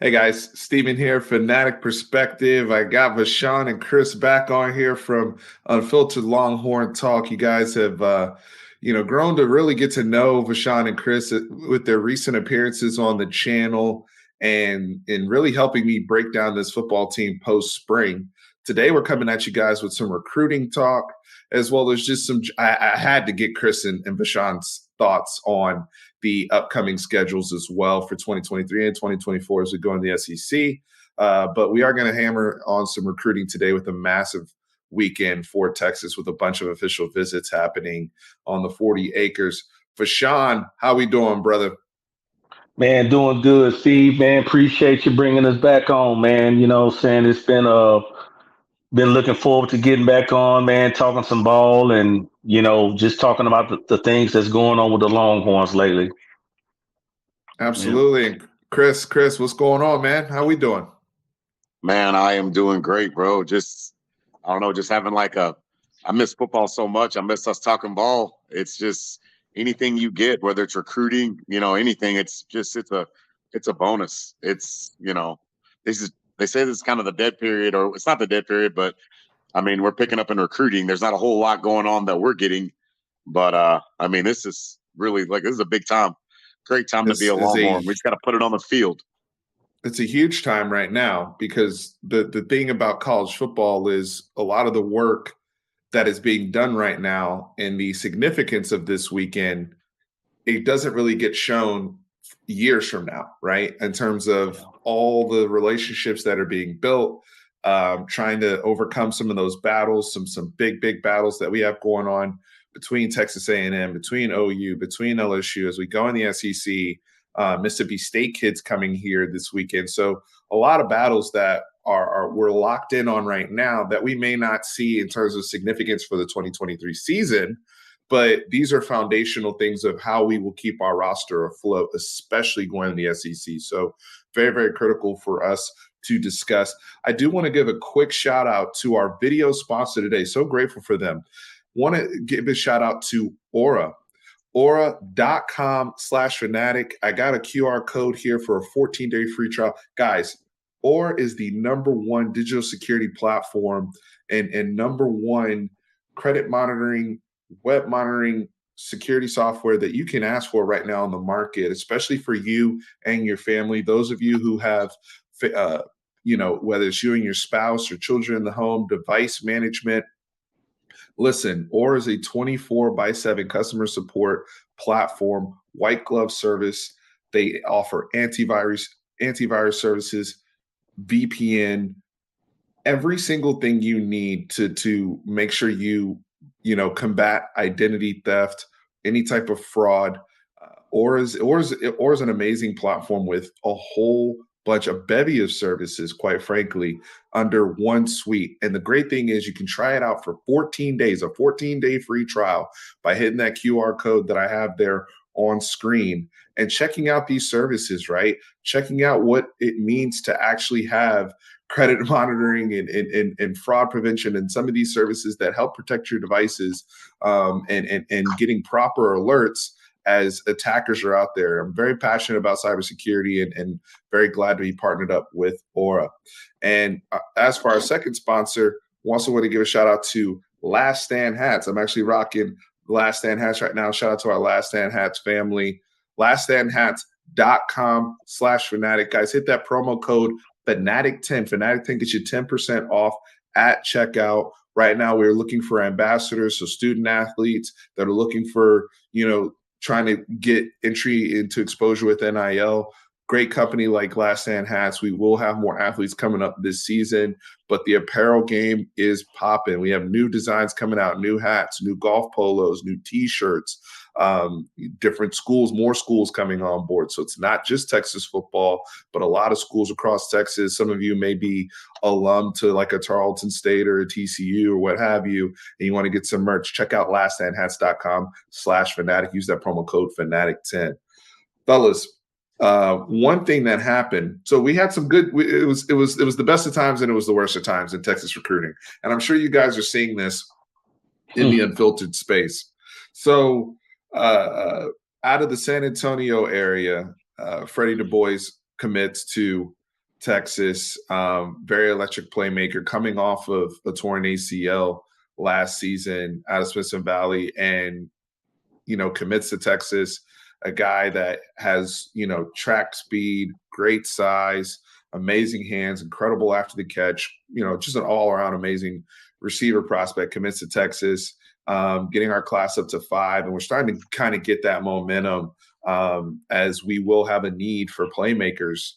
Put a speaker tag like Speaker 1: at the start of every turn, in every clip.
Speaker 1: Hey guys, Steven here, Fanatic Perspective. I got Vashawn and Chris back on here from Unfiltered Longhorn Talk. You guys have, grown to really get to know Vashawn and Chris with their recent appearances on the channel and really helping me break down this football team post spring. Today, we're coming at you guys with some recruiting talk, as well as just some. I had to get Chris and Vashawn's thoughts on the upcoming schedules as well for 2023 and 2024 as we go in the SEC. But we are going to hammer on some recruiting today with a massive weekend for Texas with a bunch of official visits happening on the 40 acres. Vashawn, how we doing, brother?
Speaker 2: Man, doing good, Steve. Man, appreciate you bringing us back on, man. You know, saying it's been looking forward to getting back on, man. Talking some ball and just talking about the things that's going on with the Longhorns lately.
Speaker 3: Yeah,
Speaker 1: Absolutely. Chris, what's going on, man? How we doing?
Speaker 3: man, I am doing great, bro. I don't know, just having I miss football so much. I miss us talking ball. It's just anything you get, whether it's recruiting, anything. It's a bonus. This is they say this is kind of the dead period, or it's not the dead period, but I mean, we're picking up in recruiting. There's not a whole lot going on that we're getting, but I mean, this is really this is a big time, great time to be
Speaker 1: This
Speaker 3: a
Speaker 1: is a
Speaker 3: Longhorn. We just got to put it on the field.
Speaker 1: it's a huge time right now because the thing about college football is a lot of the work that is being done right now and the significance of this weekend, it doesn't really get shown years from now, right? In terms of all the relationships that are being built, trying to overcome some of those battles, some big battles that we have going on between Texas A&M, between OU, between LSU as we go in the SEC. Mississippi State kids coming here this weekend, so a lot of battles that are we're locked in on right now that we may not see in terms of significance for the 2023 season, but these are foundational things of how we will keep our roster afloat, especially going in the SEC. So very critical for us to discuss. I do want to give a quick shout out to our video sponsor today. So grateful for them. Want to give a shout out to Aura. Aura.com/fanatic. I got a QR code here for a 14-day free trial. Guys, Aura is the number one digital security platform and number one credit monitoring, web monitoring security software that you can ask for right now on the market, especially for you and your family. Those of you who have, whether it's you and your spouse or children in the home, device management. Listen, Or is a 24/7 customer support platform, white glove service. They offer antivirus services, VPN, every single thing you need to make sure you combat identity theft, any type of fraud. Or is an amazing platform with a whole bunch of bevy of services, quite frankly, under one suite. And the great thing is you can try it out for 14 days, a 14-day free trial by hitting that QR code that I have there on screen and checking out these services, right? Checking out what it means to actually have credit monitoring and fraud prevention and some of these services that help protect your devices, and getting proper alerts as attackers are out there. I'm very passionate about cybersecurity and very glad to be partnered up with Aura. And as for our second sponsor, we also want to give a shout out to Last Stand Hats. I'm actually rocking Last Stand Hats right now. Shout out to our Last Stand Hats family. LastStandHats.com/fanatic. Guys, hit that promo code Fanatic10. Fanatic10 gets you 10% off at checkout. Right now, we're looking for ambassadors, so student athletes that are looking for, trying to get entry into exposure with NIL. Great company like Last Stand Hats. We will have more athletes coming up this season, but the apparel game is popping. We have new designs coming out, new hats, new golf polos, new T-shirts, different schools, more schools coming on board. So it's not just Texas football, but a lot of schools across Texas. Some of you may be alum to like a Tarleton State or a TCU or what have you, and you want to get some merch. Check out laststandhats.com/fanatic. Use that promo code Fanatic10. Fellas, one thing that happened, so we had some good, it was the best of times and it was the worst of times in Texas recruiting. And I'm sure you guys are seeing this in the unfiltered space. So out of the San Antonio area, Freddie Du Bois commits to Texas. Very electric playmaker coming off of a torn ACL last season out of Smithson Valley, and commits to Texas. A guy that has track speed, great size, amazing hands, incredible after the catch. Just an all-around amazing receiver prospect. Commits to Texas, getting our class up to 5, and we're starting to kind of get that momentum as we will have a need for playmakers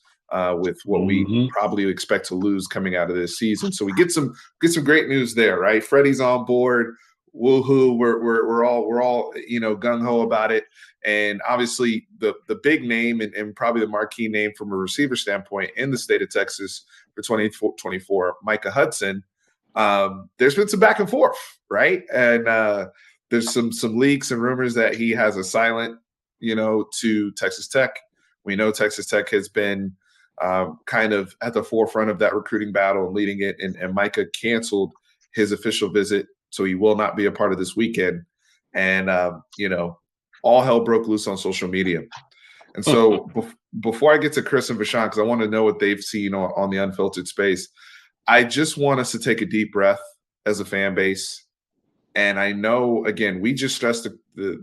Speaker 1: with what we probably expect to lose coming out of this season. So we get some great news there, right? Freddie's on board. Woohoo! We're all gung ho about it. And obviously the big name and probably the marquee name from a receiver standpoint in the state of Texas for 2024, Micah Hudson. There's been some back and forth, right? And there's some leaks and rumors that he has a silent, to Texas Tech. We know Texas Tech has been kind of at the forefront of that recruiting battle and leading it. And Micah canceled his official visit, so he will not be a part of this weekend. And, all hell broke loose on social media. And so before I get to Chris and Bashan, because I want to know what they've seen on the Unfiltered space, I just want us to take a deep breath as a fan base. And I know, again, we just stressed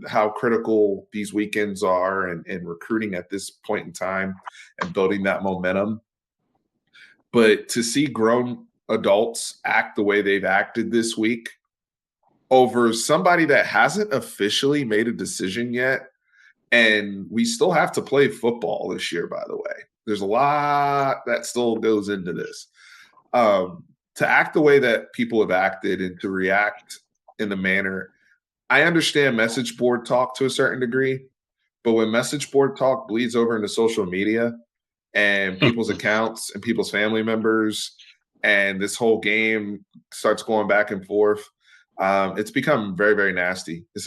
Speaker 1: how critical these weekends are and recruiting at this point in time and building that momentum. But to see grown adults act the way they've acted this week over somebody that hasn't officially made a decision yet, and we still have to play football this year, by the way. There's a lot that still goes into this. To act the way that people have acted and to react in the manner, I understand message board talk to a certain degree, but when message board talk bleeds over into social media and people's accounts and people's family members, and this whole game starts going back and forth, it's become very, very nasty. It's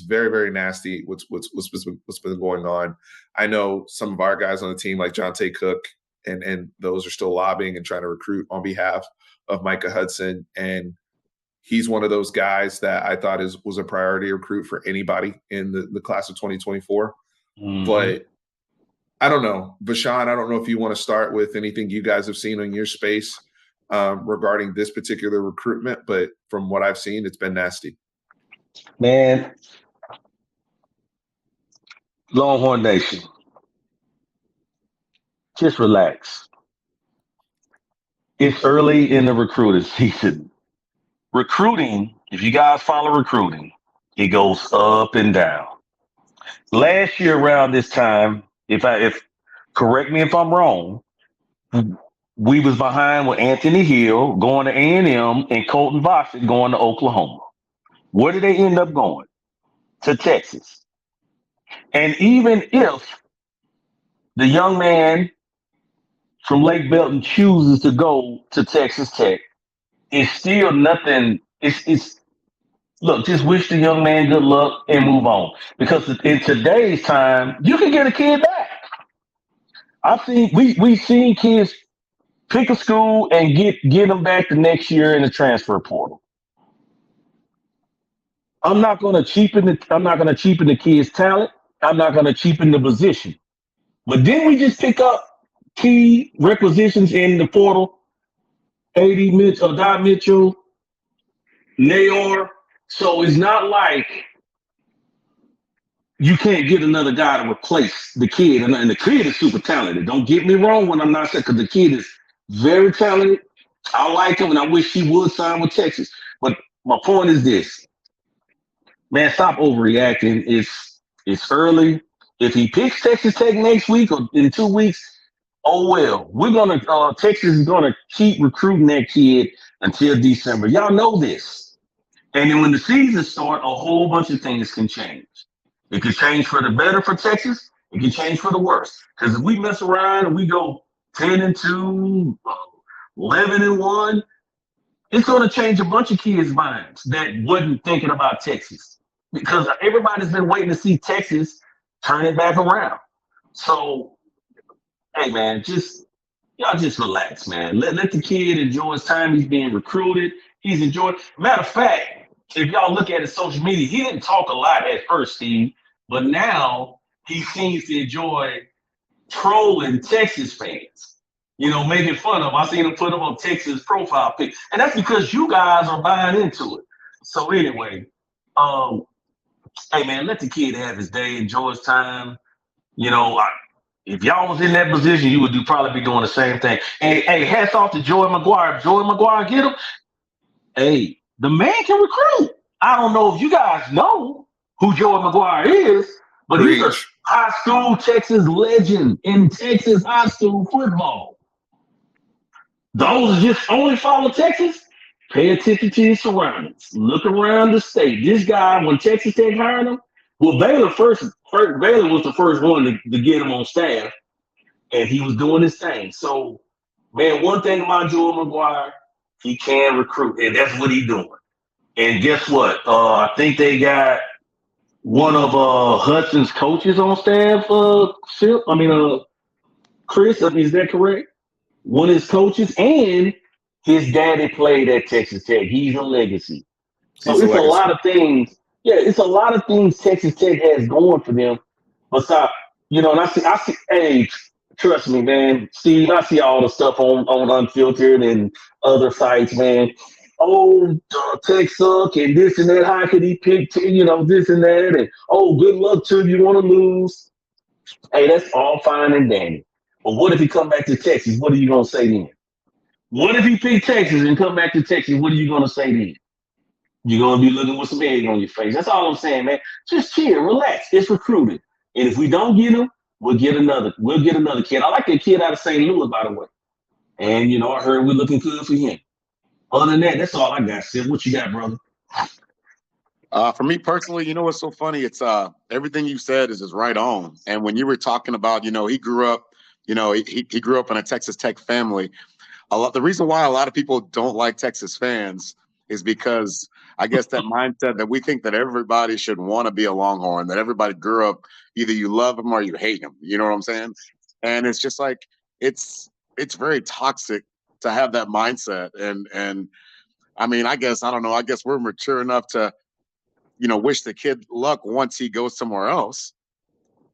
Speaker 1: very, very nasty what's been going on. I know some of our guys on the team, like Jonte Cook, and those are still lobbying and trying to recruit on behalf of Micah Hudson. And he's one of those guys that I thought was a priority recruit for anybody in the class of 2024. But I don't know. Bashan, I don't know if you want to start with anything you guys have seen in your space regarding this particular recruitment, but from what I've seen, it's been nasty.
Speaker 2: Man, Longhorn Nation, just relax. It's early in the recruiting season. Recruiting, if you guys follow recruiting, it goes up and down. Last year around this time, if correct me if I'm wrong, we was behind with Anthony Hill going to A&M and Colton Vossick going to Oklahoma. Where did they end up going? To Texas. And even if the young man from Lake Belton chooses to go to Texas Tech, it's still nothing. It's look, just wish the young man good luck and move on. Because in today's time, you can get a kid back. We've seen kids pick a school and get them back the next year in the transfer portal. I'm not going to cheapen the kid's talent. I'm not going to cheapen the position. But then we just pick up key requisitions in the portal. A.D. Mitchell, Dot Mitchell, Nayor. So it's not like you can't get another guy to replace the kid. And the kid is super talented. Don't get me wrong when I'm not saying, because the kid is very talented. I like him, and I wish he would sign with Texas. But my point is this. Man, stop overreacting. It's early. If he picks Texas Tech next week or in 2 weeks, oh well. Texas is gonna keep recruiting that kid until December. Y'all know this. And then when the season starts, a whole bunch of things can change. It can change for the better for Texas. It can change for the worse. Because if we mess around and we go 10-2, 11-1, it's going to change a bunch of kids' minds that wasn't thinking about Texas. Because everybody's been waiting to see Texas turn it back around. So, hey, man, y'all just relax, man. Let the kid enjoy his time. He's being recruited. He's enjoying. Matter of fact, if y'all look at his social media, he didn't talk a lot at first, Steve, but now he seems to enjoy trolling Texas fans. making fun of him. I seen him put him on Texas profile pic. And that's because you guys are buying into it. So anyway, hey man, let the kid have his day, enjoy his time. If y'all was in that position, you would probably be doing the same thing. And hey, hats off to Joey McGuire. If Joey McGuire get him, hey, the man can recruit. I don't know if you guys know who Joey McGuire is, but he's a high school Texas legend in Texas high school football. Those just only follow Texas. Pay attention to your surroundings. Look around the state. This guy, when Texas Tech hired him, well, Baylor Baylor was the first one to get him on staff, and he was doing his thing. So, man, one thing about Joey McGuire, he can recruit, and that's what he's doing. And guess what? I think they got one of Hudson's coaches on staff. Chris, is that correct? One of his coaches, and his daddy played at Texas Tech. He's a legacy. So it's a lot of things. Yeah, it's a lot of things Texas Tech has going for them. Besides, and I see. Hey, trust me, man, Steve. I see all the stuff on Unfiltered and other sites, man. Oh, Tech suck and this and that. How could he pick? This and that. And good luck to you. Want to lose? Hey, that's all fine and dandy. But what if he come back to Texas? What are you gonna say then? What if he pick Texas and come back to Texas? What are you gonna say then? You're gonna be looking with some egg on your face. That's all I'm saying, man. Just chill, relax. It's recruited, and if we don't get him, we'll get another kid. I like that kid out of St. Louis, by the way. And I heard we're looking good for him. Other than that, that's all I got. Sid, what you got, brother?
Speaker 3: For me personally, what's so funny? It's everything you said is just right on. And when you were talking about, he grew up, he grew up in a Texas Tech family. The reason why a lot of people don't like Texas fans is because I guess that mindset that we think that everybody should want to be a Longhorn, that everybody grew up, either you love them or you hate them. You know what I'm saying? And it's just like, it's very toxic to have that mindset. And I mean, I guess we're mature enough to, wish the kid luck once he goes somewhere else.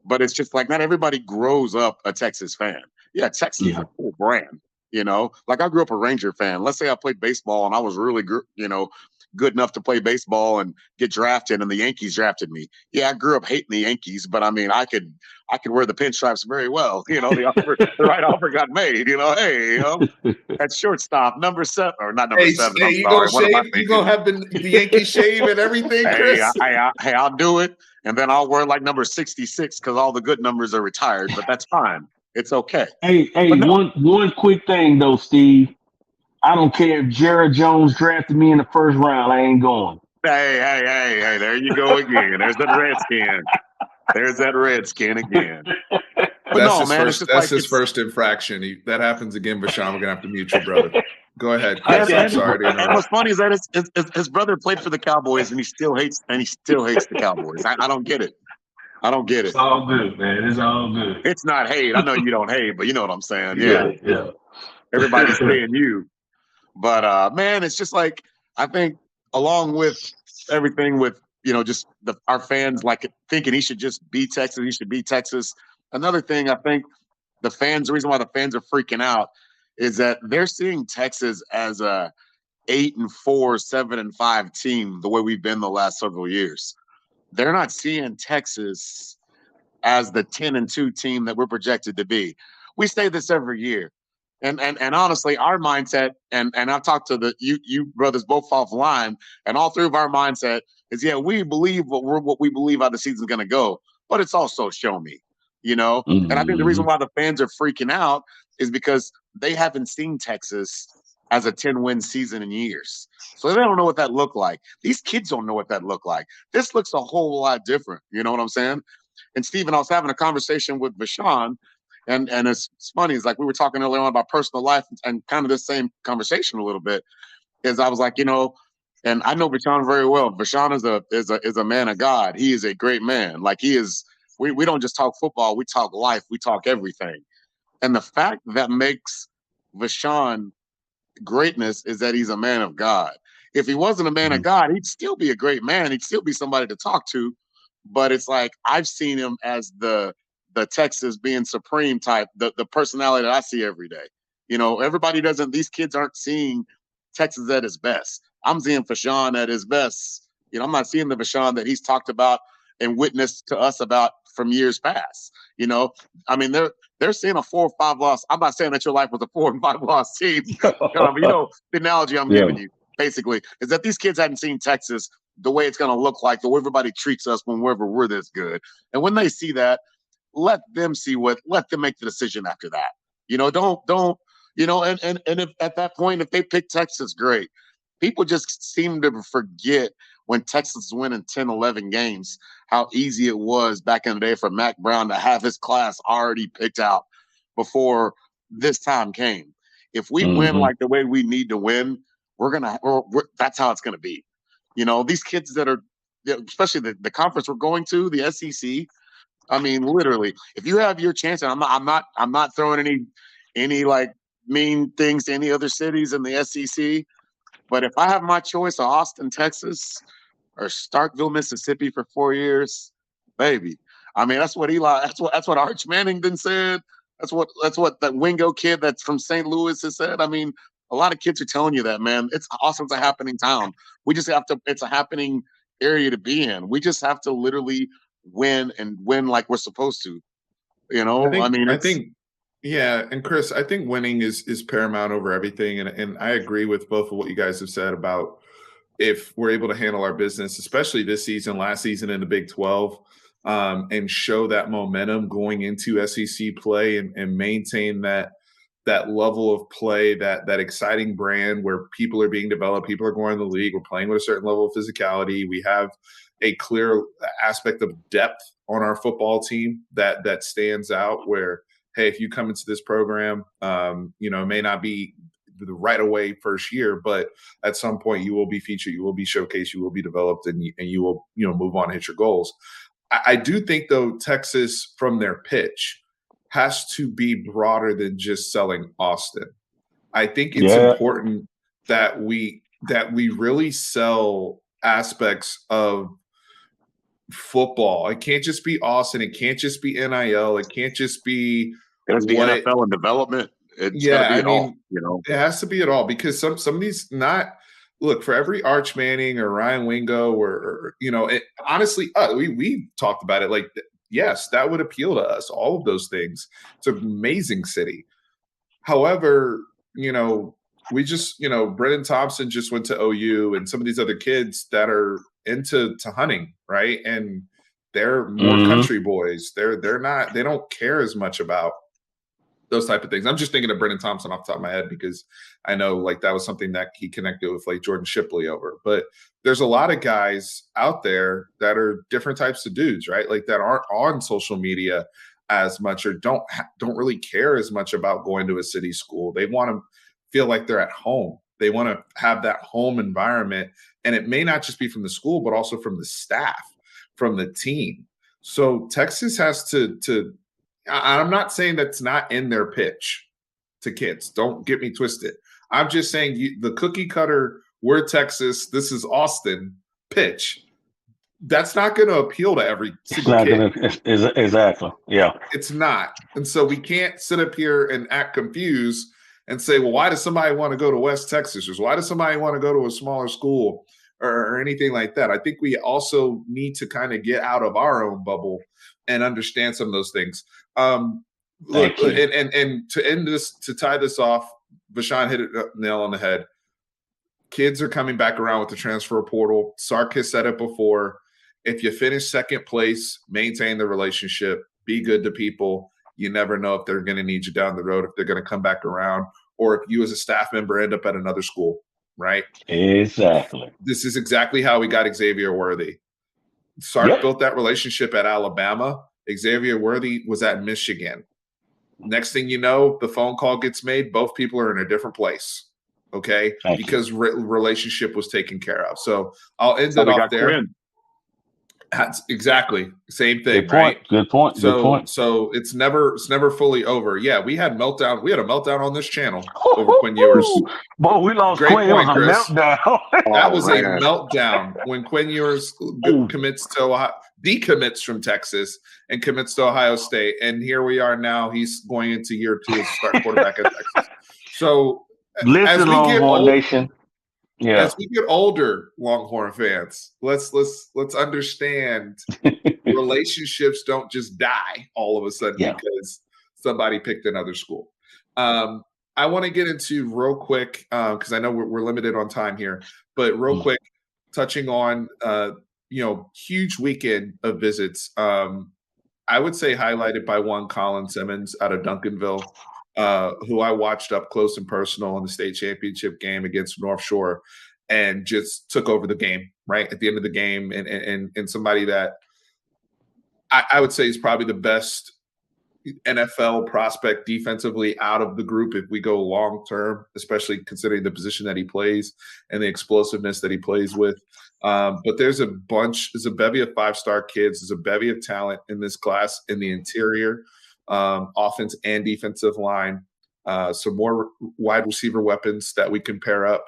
Speaker 3: But it's just like, not everybody grows up a Texas fan. Yeah, Texas is a cool brand. Like I grew up a Ranger fan. Let's say I played baseball and I was really, good enough to play baseball and get drafted, and the Yankees drafted me. Yeah, I grew up hating the Yankees, but I mean, I could wear the pinstripes very well. The right offer got made. At shortstop, number 7, or not number 7.
Speaker 1: Hey, you gonna have the Yankee shave and everything, Chris?
Speaker 3: Hey, I'll do it, and then I'll wear like number 66 because all the good numbers are retired. But that's fine. It's okay.
Speaker 2: Hey, one quick thing though, Steve. I don't care if Jared Jones drafted me in the first round. I ain't going.
Speaker 3: Hey, there you go again. There's that Redskin again. But
Speaker 1: that's his first infraction. That happens again, Bashan. We're going to have to mute your brother. Go ahead, Chris. I'm sorry.
Speaker 3: And what's funny is that his brother played for the Cowboys, and he still hates the Cowboys. I don't get it.
Speaker 2: It's all good, man. It's all good.
Speaker 3: It's not hate. I know you don't hate, but you know what I'm saying.
Speaker 2: Yeah.
Speaker 3: Everybody's saying you. But man, it's just like, I think along with everything with, just our fans like thinking he should just be Texas, he should be Texas. Another thing, I think the reason why the fans are freaking out is that they're seeing Texas as a 8-4, 7-5 team, the way we've been the last several years. They're not seeing Texas as the 10-2 team that we're projected to be. We say this every year. And honestly, our mindset, and I've talked to you brothers both offline, and all three of our mindset is, we believe what we believe how the season's going to go, but it's also show me, And I think the reason why the fans are freaking out is because they haven't seen Texas as a 10-win season in years. So they don't know what that looked like. These kids don't know what that looked like. This looks a whole lot different. You know what I'm saying? And Stephen, I was having a conversation with Bashan, and it's funny. It's like we were talking earlier on about personal life and kind of the same conversation a little bit. Is I was like, and I know Bashan very well. Bashan is a man of God. He is a great man. Like he is. We don't just talk football. We talk life. We talk everything. And the fact that makes Bashan greatness is that he's a man of God. If he wasn't a man of God, he'd still be a great man. He'd still be somebody to talk to. But it's like I've seen him as the Texas being supreme type, the personality that I see every day. Everybody doesn't. These kids aren't seeing Texas at his best. I'm seeing Fashawn at his best. I'm not seeing the Fashawn that he's talked about and witnessed to us about from years past. I mean, they're seeing a 4 or 5 loss. I'm not saying that your life was a 4 and 5 loss team. The analogy I'm giving you basically is that these kids hadn't seen Texas the way it's going to look like, the way everybody treats us whenever we're this good. And when they see that, let them make the decision after that. Don't, and if at that point, if they pick Texas, great. People just seem to forget when Texas was winning 10, 11 games, how easy it was back in the day for Mac Brown to have his class already picked out before this time came. If we win like the way we need to win, that's how it's going to be. These kids that are, especially the conference we're going to, the SEC. I mean, literally, if you have your chance, and I'm not throwing any like mean things to any other cities in the SEC, but if I have my choice of Austin, Texas, or Starkville, Mississippi for 4 years, baby. I mean, that's what Eli. That's what Arch Mannington said. That's what that Wingo kid that's from St. Louis has said. I mean, a lot of kids are telling you that, man. Austin's a happening town. We just have to. It's a happening area to be in. We just have to literally win like we're supposed to.
Speaker 1: I think, yeah, and Chris, I think winning is paramount over everything, and I agree with both of what you guys have said about if we're able to handle our business, especially this season, last season in the Big 12, and show that momentum going into SEC play and maintain that level of play, that exciting brand where people are being developed, people are going to the league, we're playing with a certain level of physicality. We have a clear aspect of depth on our football team that stands out where, hey, if you come into this program, it may not be the right away first year, but at some point you will be featured, you will be showcased, you will be developed, and you will move on and hit your goals. I do think though Texas from their pitch has to be broader than just selling Austin. I think it's important that we really sell aspects of football. It can't just be Austin. It can't just be NIL. It can't just be
Speaker 3: NFL and development. It's gotta be all.
Speaker 1: It has to be it all because some of these look for every Arch Manning or Ryan Wingo or honestly, we talked about it. Like, yes, that would appeal to us. All of those things. It's an amazing city. However, we just Brennan Thompson just went to OU, and some of these other kids that are into hunting, right? And they're more country boys. They don't care as much about those type of things. I'm just thinking of Brennan Thompson off the top of my head because I know like that was something that he connected with like Jordan Shipley over. But there's a lot of guys out there that are different types of dudes, right? Like that aren't on social media as much or don't really care as much about going to a city school. They want to feel like they're at home. They want to have that home environment. And it may not just be from the school, but also from the staff, from the team. So Texas has to I'm not saying that's not in their pitch to kids. Don't get me twisted. I'm just saying the cookie cutter, we're Texas, this is Austin pitch. That's not going to appeal to every single kid.
Speaker 2: Exactly. Yeah.
Speaker 1: It's not. And so we can't sit up here and act confused and say, well, why does somebody want to go to West Texas? Or why does somebody want to go to a smaller school or anything like that? I think we also need to kind of get out of our own bubble and understand some of those things. Look, and to end this, to tie this off, Vashawn hit it nail on the head. Kids are coming back around with the transfer portal. Sark has said it before. If you finish second place, maintain the relationship, be good to people. You never know if they're going to need you down the road, if they're going to come back around, or if you as a staff member end up at another school, right?
Speaker 2: Exactly.
Speaker 1: This is exactly how we got Xavier Worthy. Sark built that relationship at Alabama. Xavier Worthy was at Michigan. Next thing you know, the phone call gets made. Both people are in a different place, okay? Because relationship was taken care of. So I'll end it off there. Quinn. That's exactly same thing, right?
Speaker 2: Good point.
Speaker 1: So it's never fully over. Yeah, we had meltdown. We had a meltdown on this channel over Quinn Ewers.
Speaker 2: Boy, we lost
Speaker 1: Great
Speaker 2: Quinn.
Speaker 1: Point,
Speaker 2: it was a meltdown.
Speaker 1: That was a meltdown when Quinn Ewers commits to Ohio, decommits from Texas and commits to Ohio State. And here we are now. He's going into year 2 as a start quarterback at Texas. So as
Speaker 2: Listen,
Speaker 1: we get
Speaker 2: Longhorn
Speaker 1: old,
Speaker 2: Nation. Yeah.
Speaker 1: as we get older, Longhorn fans, let's understand relationships don't just die all of a sudden
Speaker 2: Yeah.
Speaker 1: because somebody picked another school. I want to get into real quick because I know we're limited on time here, but real quick, touching on huge weekend of visits. I would say highlighted by one Colin Simmons out of Duncanville, who I watched up close and personal in the state championship game against North Shore, and just took over the game right at the end of the game, and somebody that I would say is probably the best NFL prospect defensively out of the group if we go long term, especially considering the position that he plays and the explosiveness that he plays with. But there's a bevy of 5-star kids, there's a bevy of talent in this class in the interior, offense and defensive line. Some more wide receiver weapons that we can pair up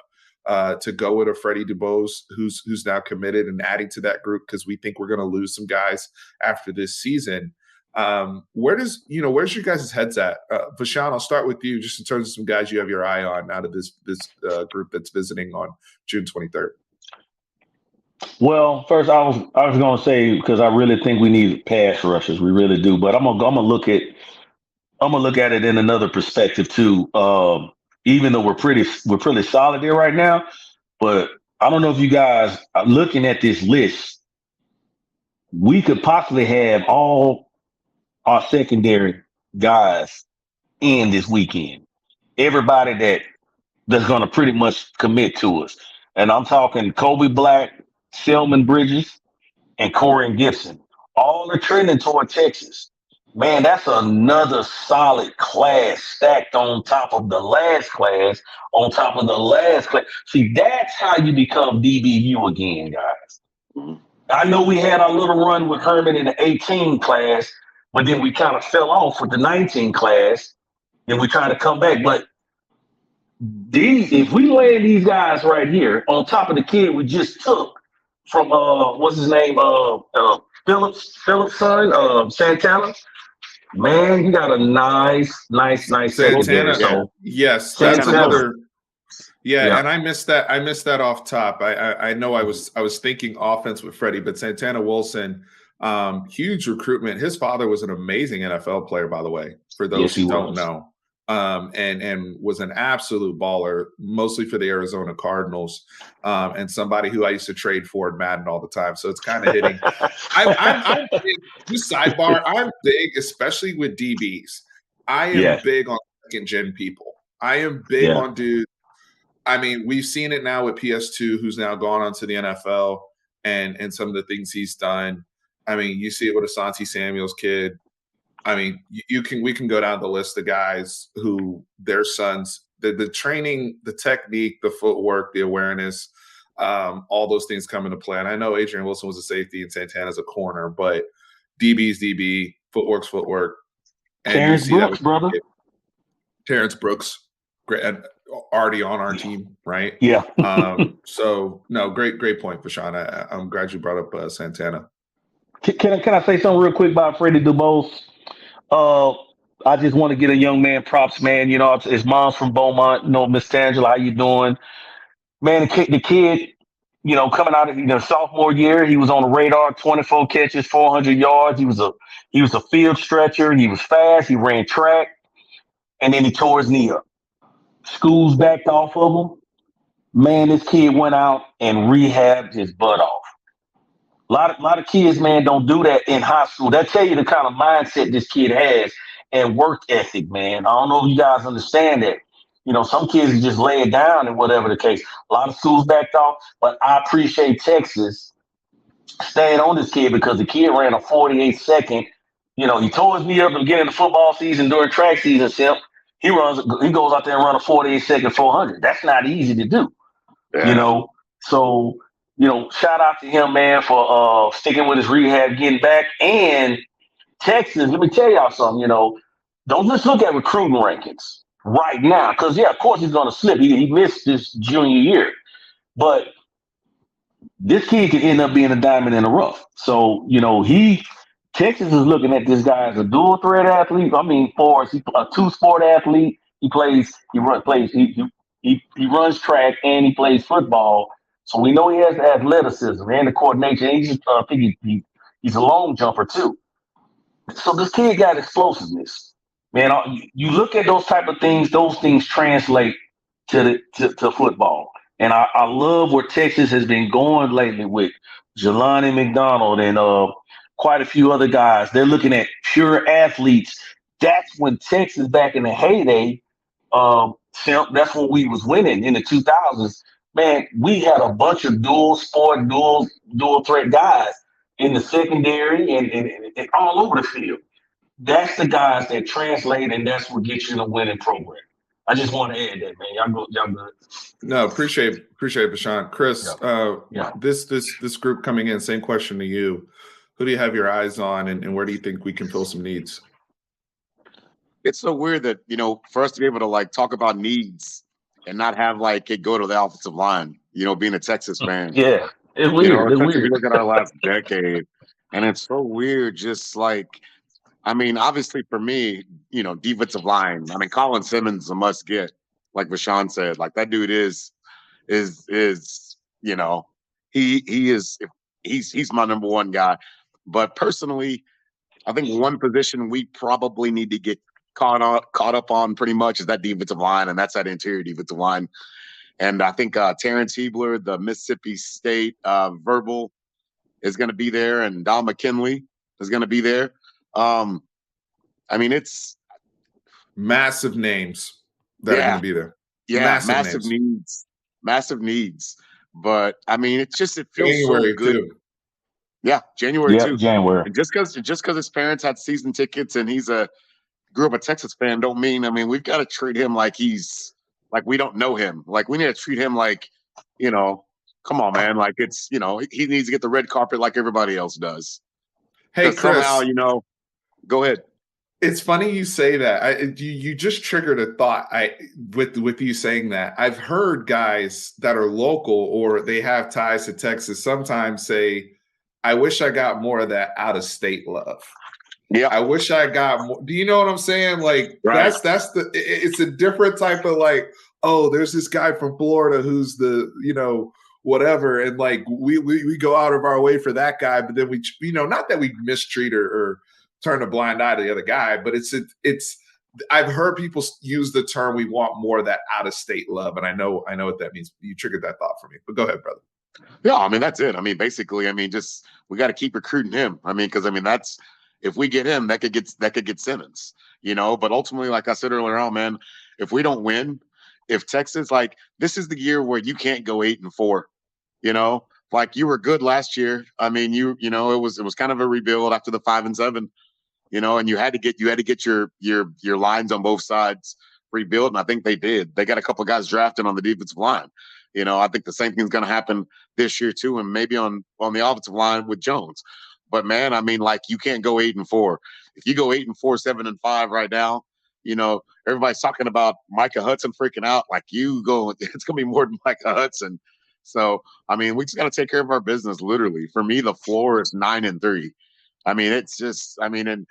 Speaker 1: to go with a Freddie DuBose, who's now committed, and adding to that group because we think we're going to lose some guys after this season. Where's your guys' heads at? Vashawn, I'll start with you just in terms of some guys you have your eye on out of this group that's visiting on June 23rd.
Speaker 2: Well, first I was going to say, because I really think we need pass rushers, we really do. But I'm gonna look at it in another perspective too. Even though we're pretty solid there right now, but I don't know if you guys are looking at this list. We could possibly have all our secondary guys in this weekend. Everybody that's going to pretty much commit to us. And I'm talking Kobe Black, Selman Bridges, and Corey Gibson. All are trending toward Texas. Man, that's another solid class stacked on top of the last class, on top of the last class. See, that's how you become DBU again, guys. I know we had our little run with Herman in the 18 class, but then we kind of fell off with the 19 class, and we tried to come back. But if we land these guys right here on top of the kid we just took from what's his name, Phillips' son, Santana. Man, he got a nice secondary. So
Speaker 1: yes,
Speaker 2: Santana.
Speaker 1: that's another. Yeah,
Speaker 2: Yeah,
Speaker 1: and I missed that off top. I know I was thinking offense with Freddie, but Santana Wilson, huge recruitment. His father was an amazing NFL player, by the way, for those who don't know. And was an absolute baller, mostly for the Arizona Cardinals, and somebody who I used to trade for in Madden all the time. So it's kind of hitting. I'm big, just sidebar. I'm big, especially with DBs. I am big on second gen people. I am big on dudes. I mean, we've seen it now with PS2, who's now gone on to the NFL, and some of the things he's done. I mean, you see it with Asante Samuel's kid. I mean, we can go down the list of guys who their sons, the training, the technique, the footwork, the awareness, all those things come into play. And I know Adrian Wilson was a safety and Santana's a corner, but DB's DB, footwork's footwork. And
Speaker 2: Terrence Brooks, brother.
Speaker 1: Terrence Brooks, great, already on our team, right?
Speaker 2: Yeah.
Speaker 1: So no, great point, Vashawn. I'm glad you brought up Santana.
Speaker 2: Can I say something real quick about Freddie DuBose? I just want to get a young man props, man. You know, his mom's from Beaumont. You know, Miss Tangela, how you doing? Man, the kid, you know, coming out of sophomore year, he was on the radar, 24 catches, 400 yards. He was a field stretcher. He was fast. He ran track, and then he tore his knee up. Schools backed off of him. Man, this kid went out and rehabbed his butt off. A lot of kids, man, don't do that in high school. That tell you the kind of mindset this kid has and work ethic, man. I don't know if you guys understand that. You know, some kids just lay it down and whatever the case. A lot of schools backed off, but I appreciate Texas staying on this kid because the kid ran a 48-second. You know, he tore his knee up at the beginning of the football season during track season. He goes out there and run a 48-second 400. That's not easy to do. Yeah. You know, so. You know, shout out to him, man, for sticking with his rehab, getting back. And Texas, let me tell y'all something, you know, don't just look at recruiting rankings right now. Because, yeah, of course he's going to slip. He missed this junior year. But this kid could end up being a diamond in the rough. So, you know, Texas is looking at this guy as a dual threat athlete. I mean, for a two-sport athlete, He runs track and he plays football. So we know he has the athleticism and the coordination. And I think he's a long jumper too. So this kid got explosiveness, man. You look at those type of things; those things translate to football. And I love where Texas has been going lately with Jelani McDonald and quite a few other guys. They're looking at pure athletes. That's when Texas back in the heyday. That's when we was winning in the 2000s. Man, we had a bunch of dual sport, dual threat guys in the secondary and all over the field. That's the guys that translate, and that's what gets you in a winning program. I just want to add that, man. Y'all good.
Speaker 1: No, appreciate it, Bashan. Chris,
Speaker 2: Yeah.
Speaker 1: This group coming in, same question to you. Who do you have your eyes on, and where do you think we can fill some needs?
Speaker 3: It's so weird that, for us to be able to like talk about needs and not have like it go to the offensive line, being a Texas fan.
Speaker 2: Yeah, it's weird.
Speaker 3: Especially if you look at our last decade. And it's so weird, just like, obviously for me, defensive line. Colin Simmons is a must get, like Vashawn said. Like that dude is he's my number one guy. But personally, I think one position we probably need to get caught up on pretty much is that defensive line, and that's that interior defensive line. And I think Terrence Hebler, the Mississippi State verbal, is going to be there, and Don McKinley is going to be there. It's
Speaker 1: massive names that are going to be there.
Speaker 3: Yeah, massive needs. But it feels January so good. Too. Yeah, January too.
Speaker 2: January.
Speaker 3: And just because his parents had season tickets and he's grew up a Texas fan, don't mean we've got to treat him like he's like we don't know him. Like we need to treat him like, come on, man. Like it's he needs to get the red carpet like everybody else does.
Speaker 1: Hey, Chris,
Speaker 3: somehow, go ahead.
Speaker 1: It's funny you say that. You just triggered a thought. With you saying that, I've heard guys that are local or they have ties to Texas sometimes say, "I wish I got more of that out of state love."
Speaker 3: Yeah,
Speaker 1: I wish I got more. Do you know what I'm saying? Like
Speaker 3: right.
Speaker 1: It's a different type of like. Oh, there's this guy from Florida who's the whatever, and like we go out of our way for that guy, but then we not that we mistreat or turn a blind eye to the other guy, but it's I've heard people use the term we want more of that out of state love, and I know what that means. You triggered that thought for me, but go ahead, brother.
Speaker 3: Yeah, that's it. Basically, just we got to keep recruiting him. Because that's if we get him, that could get Simmons, But ultimately, like I said earlier on, man, if we don't win, if Texas this is the year where you can't go 8-4, like you were good last year. It was kind of a rebuild after the 5-7. And you had to get your lines on both sides rebuilt, and I think they did. They got a couple of guys drafted on the defensive line. I think the same thing's going to happen this year too, and maybe on the offensive line with Jones. But man, you can't go 8-4. If you go 8-4, 7-5 right now, everybody's talking about Micah Hudson freaking out. Like it's going to be more than Micah Hudson. So we just got to take care of our business. Literally, for me, the floor is 9-3. It's just and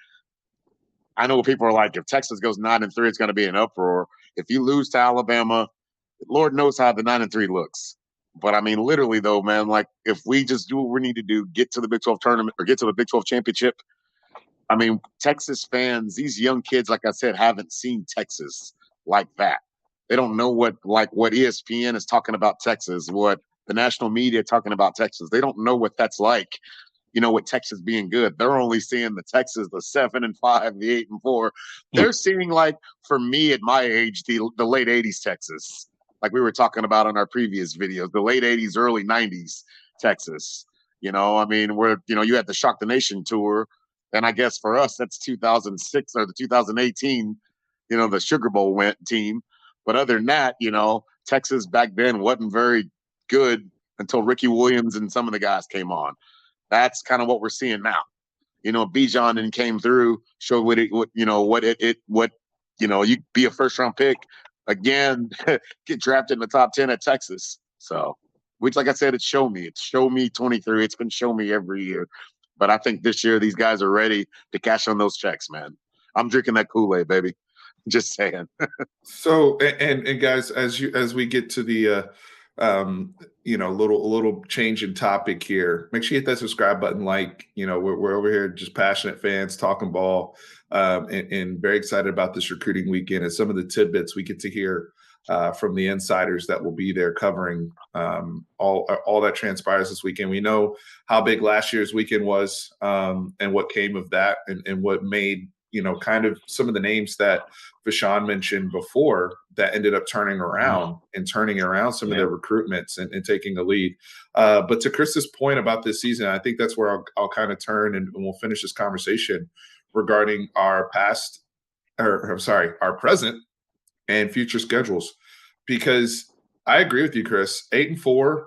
Speaker 3: I know people are like, if Texas goes 9-3, it's going to be an uproar. If you lose to Alabama, Lord knows how the 9-3 looks. But literally though, man, like if we just do what we need to do, get to the Big 12 tournament or get to the Big 12 championship. Texas fans, these young kids, like I said, haven't seen Texas like that. They don't know what ESPN is talking about Texas, what the national media talking about Texas. They don't know what that's like. With Texas being good, they're only seeing the Texas, the 7-5, the 8-4. They're seeing for me at my age, the late 80s Texas, like we were talking about on our previous videos, the late 80s, early 90s Texas. Where you had the Shock the Nation tour, and I guess for us that's 2006 or the 2018, the Sugar Bowl team. But other than that, Texas back then wasn't very good until Ricky Williams and some of the guys came on. That's kind of what we're seeing now. Bijan and came through, showed you be a first round pick again, get drafted in the top 10 at Texas. So, which, like I said, it's show me 23. It's been show me every year. But I think this year these guys are ready to cash on those checks, man. I'm drinking that Kool-Aid, baby. Just saying.
Speaker 1: So and guys, as we get to the little change in topic here, make sure you hit that subscribe button. Like, we're over here just passionate fans talking ball, and very excited about this recruiting weekend and some of the tidbits we get to hear from the insiders that will be there covering all that transpires this weekend. We know how big last year's weekend was, and what came of that, and what made kind of some of the names that Vashawn mentioned before that ended up turning around some of their recruitments and taking a lead. But to Chris's point about this season, I think that's where I'll kind of turn and we'll finish this conversation regarding our present and future schedules. Because I agree with you, Chris. 8-4,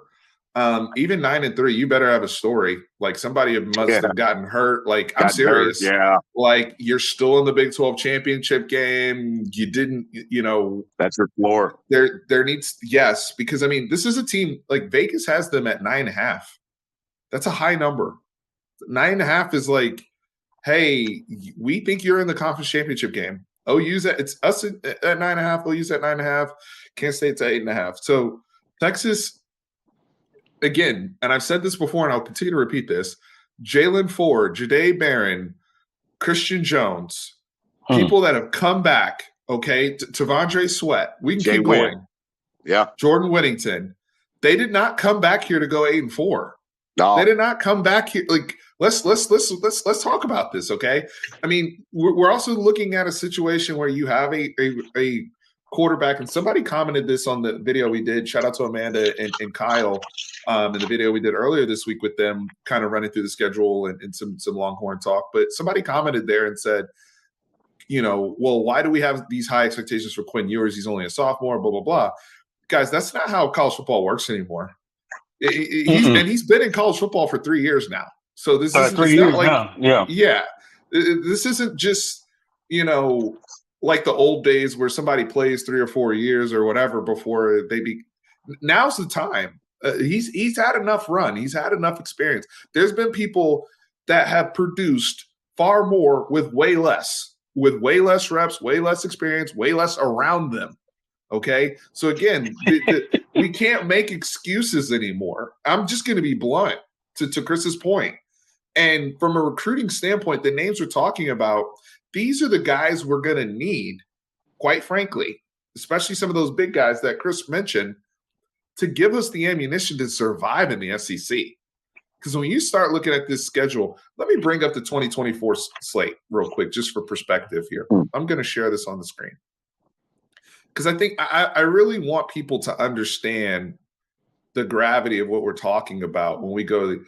Speaker 1: even 9-3, you better have a story. Like somebody must have gotten hurt. Like, I'm serious.
Speaker 3: Yeah.
Speaker 1: Like, you're still in the Big 12 championship game. You didn't,
Speaker 3: that's your floor.
Speaker 1: There needs, yes, because I mean, this is a team like Vegas has them at 9.5. That's a high number. 9.5 is like, hey, we think you're in the conference championship game. OU's it's us at 9.5. OU's at 9.5. Kansas State's at 8.5. So Texas, again, and I've said this before, and I'll continue to repeat this: Jalen Ford, Jahdae Barron, Christian Jones, people that have come back. Okay, Tavondre Sweat. We can keep going.
Speaker 3: Yeah,
Speaker 1: Jordan Whittington. They did not come back here to go 8-4.
Speaker 3: No,
Speaker 1: they did not come back here. Like, let's talk about this. Okay, I mean, we're also looking at a situation where you have a quarterback, and somebody commented this on the video we did. Shout out to Amanda and Kyle in the video we did earlier this week with them, kind of running through the schedule and some Longhorn talk. But somebody commented there and said, well, why do we have these high expectations for Quinn Ewers? He's only a sophomore, blah, blah, blah. Guys, that's not how college football works anymore. He's been in college football for 3 years now. So this is
Speaker 2: 3 years now.
Speaker 1: Yeah. This isn't just, like the old days where somebody plays 3 or 4 years or whatever before now's the time. He's had enough run. He's had enough experience. There's been people that have produced far more with way less reps, way less experience, way less around them. Okay. So again, we can't make excuses anymore. I'm just going to be blunt to Chris's point. And from a recruiting standpoint, the names we're talking about, these are the guys we're going to need, quite frankly, especially some of those big guys that Chris mentioned, to give us the ammunition to survive in the SEC. Because when you start looking at this schedule, let me bring up the 2024 slate real quick, just for perspective here. I'm going to share this on the screen. Because I think I really want people to understand the gravity of what we're talking about when we go –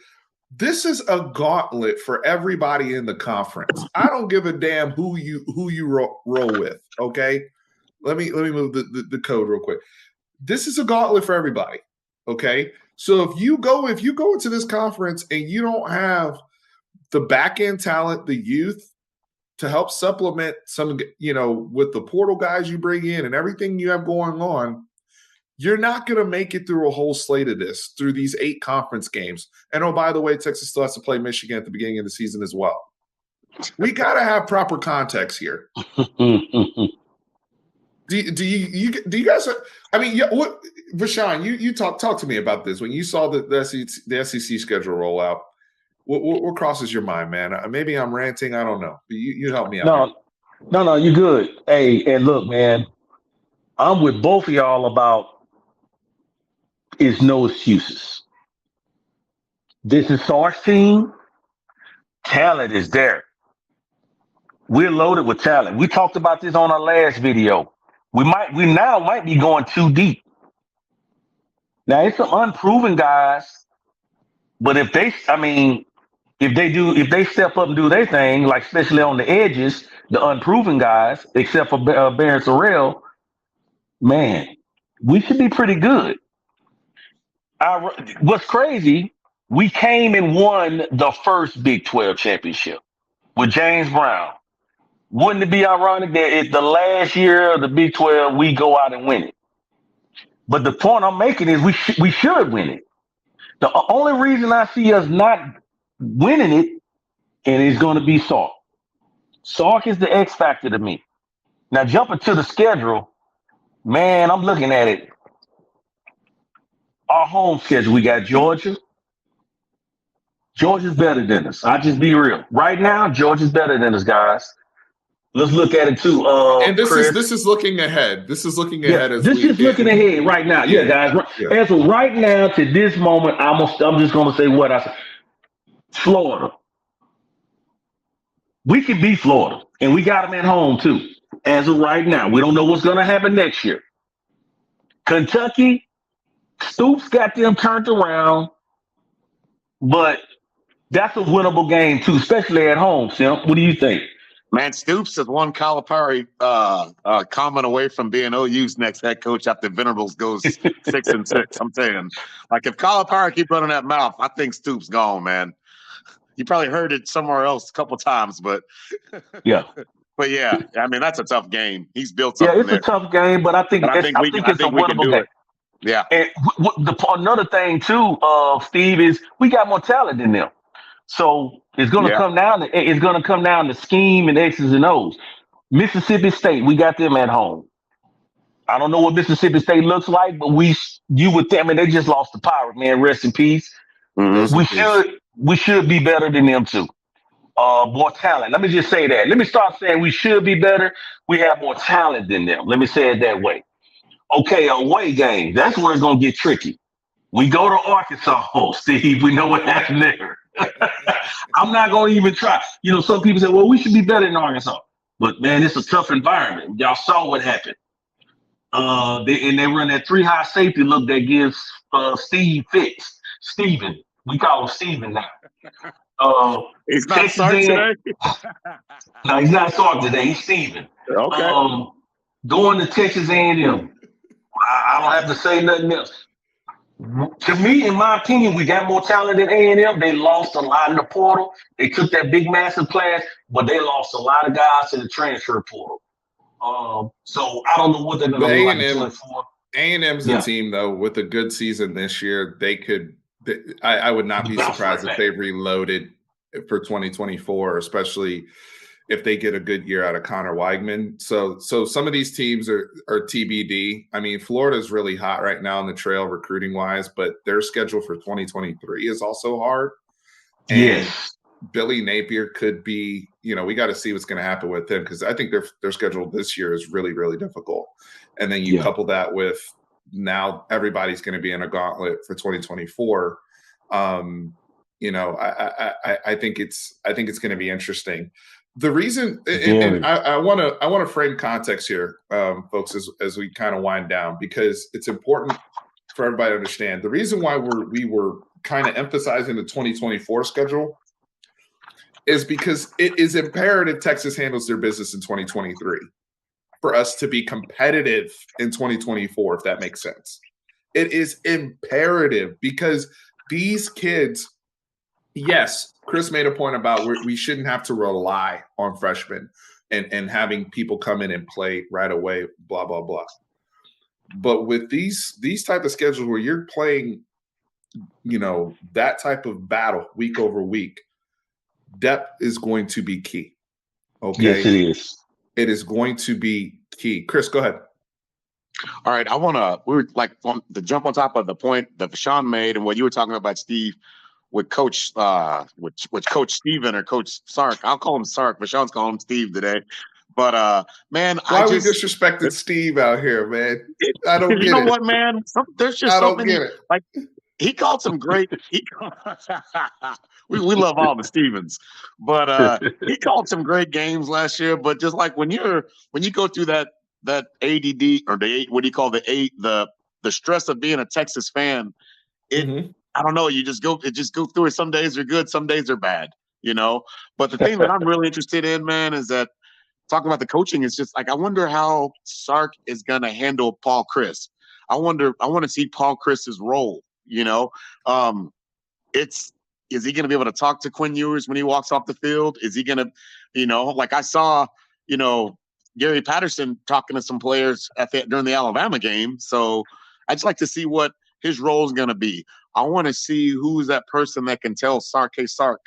Speaker 1: this is a gauntlet for everybody in the conference. I don't give a damn who you roll with, okay? Let me move the code real quick. This is a gauntlet for everybody, okay? So if you go into this conference and you don't have the back end talent, the youth to help supplement some, with the portal guys you bring in and everything you have going on, you're not going to make it through a whole slate of this, through these 8 conference games. And oh, by the way, Texas still has to play Michigan at the beginning of the season as well. We got to have proper context here. Do you guys? I mean, what, Vashawn, you talk to me about this when you saw the SEC schedule roll out. What crosses your mind, man? Maybe I'm ranting. I don't know. You help me out.
Speaker 2: No, you're good. Hey, and look, man, I'm with both of y'all about is no excuses. This is our team. Talent is there. We're loaded with talent. We talked about this on our last video. We now might be going too deep. Now it's some unproven guys, but if they step up and do their thing, like especially on the edges, the unproven guys, except for Barron Sorrell, man, we should be pretty good. What's crazy, we came and won the first Big 12 championship with James Brown. Wouldn't it be ironic that it's the last year of the Big 12, we go out and win it? But the point I'm making is we should win it. The only reason I see us not winning it, and it's going to be Sark. Sark is the X factor to me. Now, jumping to the schedule, man, I'm looking at it. Our home schedule, we got Georgia. Georgia's better than us. I just be real. Right now, Georgia's better than us, guys. Let's look at it too,
Speaker 1: And this
Speaker 2: Chris.
Speaker 1: is looking ahead. This is looking
Speaker 2: Yeah,
Speaker 1: ahead as
Speaker 2: this
Speaker 1: we
Speaker 2: is looking ahead right now. Yeah, guys.
Speaker 1: yeah.
Speaker 2: As of right now, to this moment, I'm just gonna say what I said. Florida. We can beat Florida, and we got them at home too. As of right now, we don't know what's gonna happen next year. Kentucky, Stoops got them turned around, but that's a winnable game too, especially at home. Simp, what do you think?
Speaker 3: Man, Stoops is one Calipari comment away from being OU's next head coach after Venables goes 6-6. I'm saying, like, if Calipari keep running that mouth, I think Stoops gone, man. You probably heard it somewhere else a couple times, but
Speaker 2: yeah.
Speaker 3: But yeah, I mean, that's a tough game. He's built something.
Speaker 2: Yeah, it's
Speaker 3: there.
Speaker 2: a tough game, but I think it's a winnable game.
Speaker 3: Yeah.
Speaker 2: And another thing too, Steve, is we got more talent than them. So it's going to come down to scheme and X's and O's. Mississippi State, we got them at home. I don't know what Mississippi State looks like, but they just lost the Pirate, man. Rest in peace.
Speaker 3: Mm-hmm.
Speaker 2: We should be better than them too. More talent. Let me just say that. Let me start saying we should be better. We have more talent than them. Let me say it that way. Okay, away game. That's where it's going to get tricky. We go to Arkansas, Steve. We know what happened there. I'm not going to even try. You know, some people say, well, we should be better than Arkansas. But, man, it's a tough environment. Y'all saw what happened. They run that 3-high safety look that gives Steve fits. Steven. We call him Steven now.
Speaker 3: He's not Sark today?
Speaker 2: No, he's not Sark today. He's Steven.
Speaker 3: Okay.
Speaker 2: Going to Texas A&M. I don't have to say nothing else. To me, in my opinion, we got more talent than A&M. They lost a lot in the portal. They took that big, massive class, but they lost a lot of guys in the transfer portal. So I don't know what they're going to do like in 24.
Speaker 1: A&M's a team, though, with a good season this year. They could – I would not be surprised if they reloaded for 2024, especially – if they get a good year out of Connor Weigman. So some of these teams are TBD. I mean, Florida's really hot right now on the trail recruiting wise, but their schedule for 2023 is also hard. And Billy Napier could be, we got to see what's going to happen with him, because I think their schedule this year is really, really difficult. And then you couple that with now everybody's going to be in a gauntlet for 2024. I think it's going to be interesting. The reason, and I want to frame context here, folks, as we kind of wind down, because it's important for everybody to understand. The reason why we were kind of emphasizing the 2024 schedule is because it is imperative Texas handles their business in 2023 for us to be competitive in 2024, if that makes sense. It is imperative because these kids, yes, Chris made a point about we shouldn't have to rely on freshmen and having people come in and play right away, blah, blah, blah. But with these type of schedules where you're playing, that type of battle week over week, depth is going to be key. Okay.
Speaker 2: Yes, it is.
Speaker 1: It is going to be key. Chris, go ahead.
Speaker 3: All right. We were like on the jump on top of the point that Sean made and what you were talking about, Steve, with Coach Coach Steven or Coach Sark. I'll call him Sark, but Sean's calling him Steve today. But man,
Speaker 1: why we disrespected Steve out here, man? I don't get it.
Speaker 3: You know what, man? There's just
Speaker 1: I don't get it.
Speaker 3: Like he called some great. We love all the Stevens, but he called some great games last year. But just like when you go through that ADD or the stress of being a Texas fan, I don't know. You just go through it. Some days are good, some days are bad, But the thing that I'm really interested in, man, is that talking about the coaching is just like I wonder how Sark is going to handle Paul Chryst. I want to see Paul Chryst's role. Is he going to be able to talk to Quinn Ewers when he walks off the field? Is he going to, like I saw, Gary Patterson talking to some players during the Alabama game. So I just like to see what his role is going to be. I want to see who's that person that can tell Sark, hey, Sark,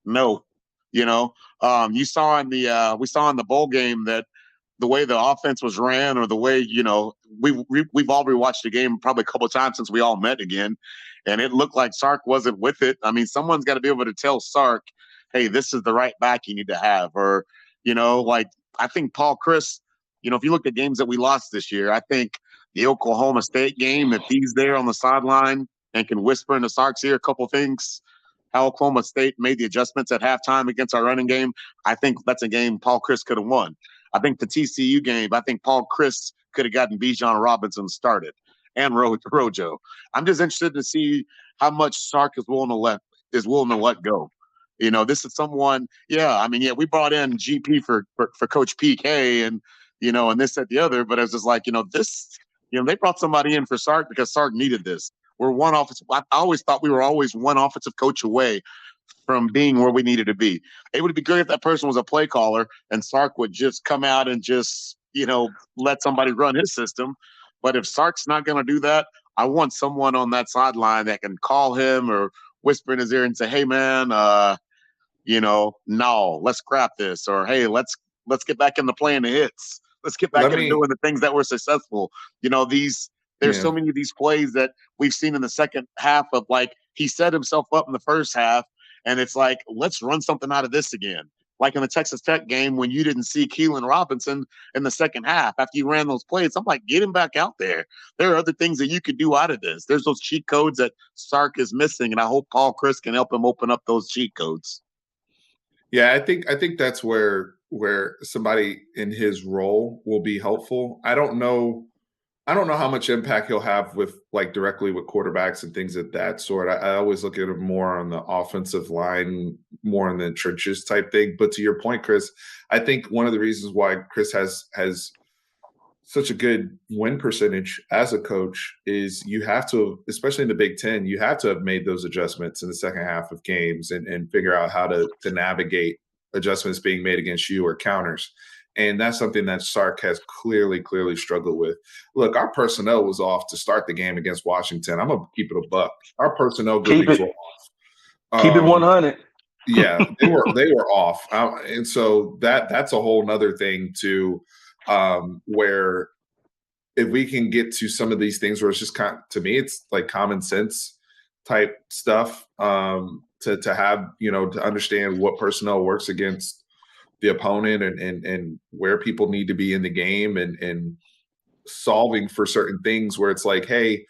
Speaker 3: no. We saw in the bowl game that the way the offense was ran, or the way, we've all rewatched the game probably a couple of times since we all met again, and it looked like Sark wasn't with it. I mean, someone's got to be able to tell Sark, hey, this is the right back you need to have. Or, like, I think Paul Chris, if you look at games that we lost this year, I think the Oklahoma State game, if he's there on the sideline and can whisper into Sark's ear a couple things, how Oklahoma State made the adjustments at halftime against our running game, I think that's a game Paul Chris could have won. I think the TCU game, I think Paul Chris could have gotten Bijan Robinson started and Rojo. I'm just interested to see how much Sark is willing to let go. This is someone, we brought in GP for Coach PK and, and this, that, the other, but it was just like, they brought somebody in for Sark because Sark needed this. We're one offensive. I always thought we were always one offensive coach away from being where we needed to be. It would be great if that person was a play caller and Sark would just come out and just, let somebody run his system. But if Sark's not going to do that, I want someone on that sideline that can call him or whisper in his ear and say, hey, man, no, let's scrap this. Or, hey, let's get back into playing the hits. Let's get back into doing the things that were successful. There's so many of these plays that we've seen in the second half of, like, he set himself up in the first half, and it's like, let's run something out of this again. Like in the Texas Tech game when you didn't see Keelan Robinson in the second half after you ran those plays, I'm like, get him back out there. There are other things that you could do out of this. There's those cheat codes that Sark is missing, and I hope Paul Chris can help him open up those cheat codes.
Speaker 1: Yeah, I think that's where somebody in his role will be helpful. I don't know how much impact he'll have with, like, directly with quarterbacks and things of that sort. I always look at him more on the offensive line, more in the trenches type thing. But to your point, Chris, I think one of the reasons why Chris has such a good win percentage as a coach is you have to, especially in the Big Ten, you have to have made those adjustments in the second half of games and figure out how to navigate adjustments being made against you or counters. And that's something that Sark has clearly struggled with. Look, our personnel was off to start the game against Washington. I'm going to keep it a buck. Our personnel groupings were off.
Speaker 2: Keep it 100.
Speaker 1: Yeah, they were off. And so that's a whole nother thing too, where if we can get to some of these things where it's just to me, it's like common sense type stuff, to have, to understand what personnel works against the opponent and where people need to be in the game and solving for certain things where it's like, hey,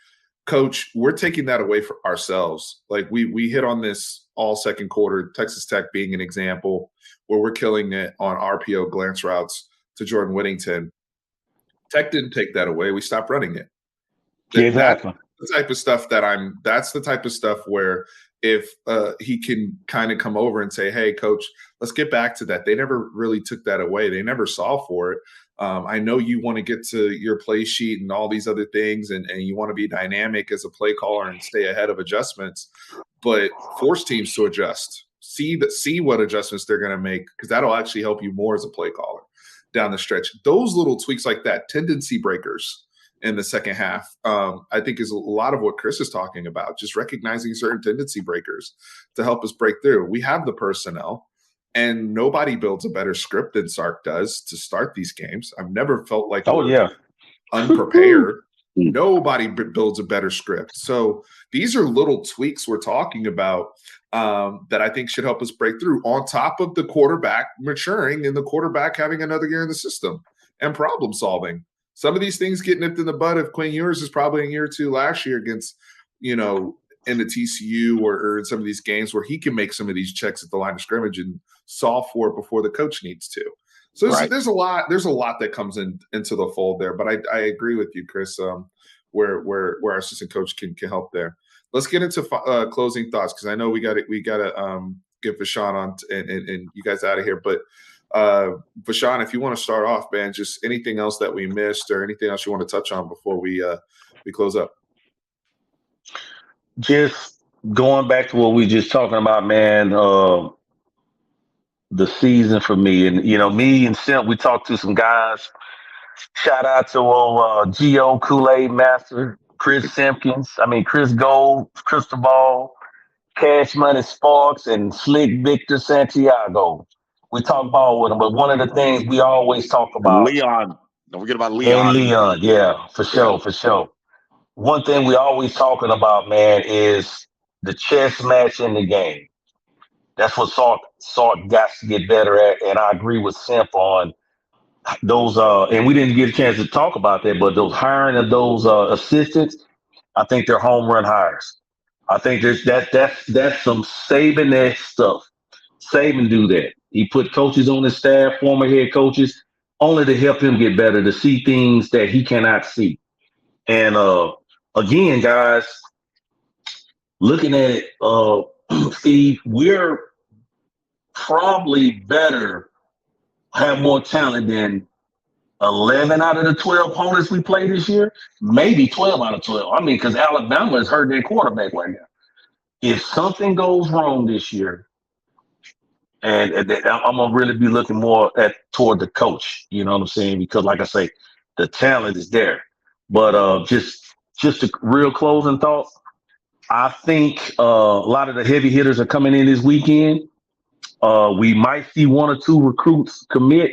Speaker 1: coach, we're taking that away from ourselves. Like we hit on this all second quarter, Texas Tech being an example where we're killing it on RPO glance routes to Jordan Whittington. Tech didn't take that away. We stopped running it.
Speaker 2: Exactly.
Speaker 1: That's the type of stuff where if he can kind of come over and say, hey, coach, let's get back to that. They never really took that away. They never saw for it. I know you want to get to your play sheet and all these other things, and you want to be dynamic as a play caller and stay ahead of adjustments, but force teams to adjust. See what adjustments they're going to make, because that'll actually help you more as a play caller down the stretch. Those little tweaks like that, tendency breakers in the second half, I think is a lot of what Chris is talking about, just recognizing certain tendency breakers to help us break through. We have the personnel, and nobody builds a better script than Sark does to start these games. I've never felt like unprepared. Nobody builds a better script. So these are little tweaks we're talking about that I think should help us break through, on top of the quarterback maturing and the quarterback having another year in the system and problem solving. Some of these things get nipped in the bud if Quinn Ewers is probably in year two last year against, in the TCU or in some of these games where he can make some of these checks at the line of scrimmage and solve for it before the coach needs to. So there's a lot that comes into the fold there. But I agree with you, Chris, where our assistant coach can help there. Let's get into closing thoughts, because I know we got to get Vashawn on and you guys out of here. But Vashawn, if you want to start off, man, just anything else that we missed or anything else you want to touch on before we close up.
Speaker 2: Just going back to what we just talking about, man, the season for me, and me and Simp, we talked to some guys. Shout out to Geo Kool-Aid Master, Chris Simpkins, Chris Gold, Cristobal, Cash Money Sparks, and Slick Victor Santiago. We talk ball with him, but one of the things we always talk about,
Speaker 3: Leon. Don't forget about
Speaker 2: and
Speaker 3: Leon.
Speaker 2: Leon, yeah, for sure, for sure. One thing we always talking about, man, is the chess match in the game. That's what Salt got to get better at, and I agree with Simp on those. And we didn't get a chance to talk about that, but those hiring of those assistants, I think they're home run hires. I think that's some Saban stuff. Saban do that. He put coaches on his staff, former head coaches, only to help him get better, to see things that he cannot see. And again, guys, looking at it, Steve, we're probably better, have more talent than 11 out of the 12 opponents we played this year, maybe 12 out of 12. I mean, because Alabama is hurting their quarterback right now. If something goes wrong this year, and I'm gonna really be looking more toward the coach, you know what I'm saying? Because, like I say, the talent is there. But just a real closing thought. I think a lot of the heavy hitters are coming in this weekend. We might see one or two recruits commit,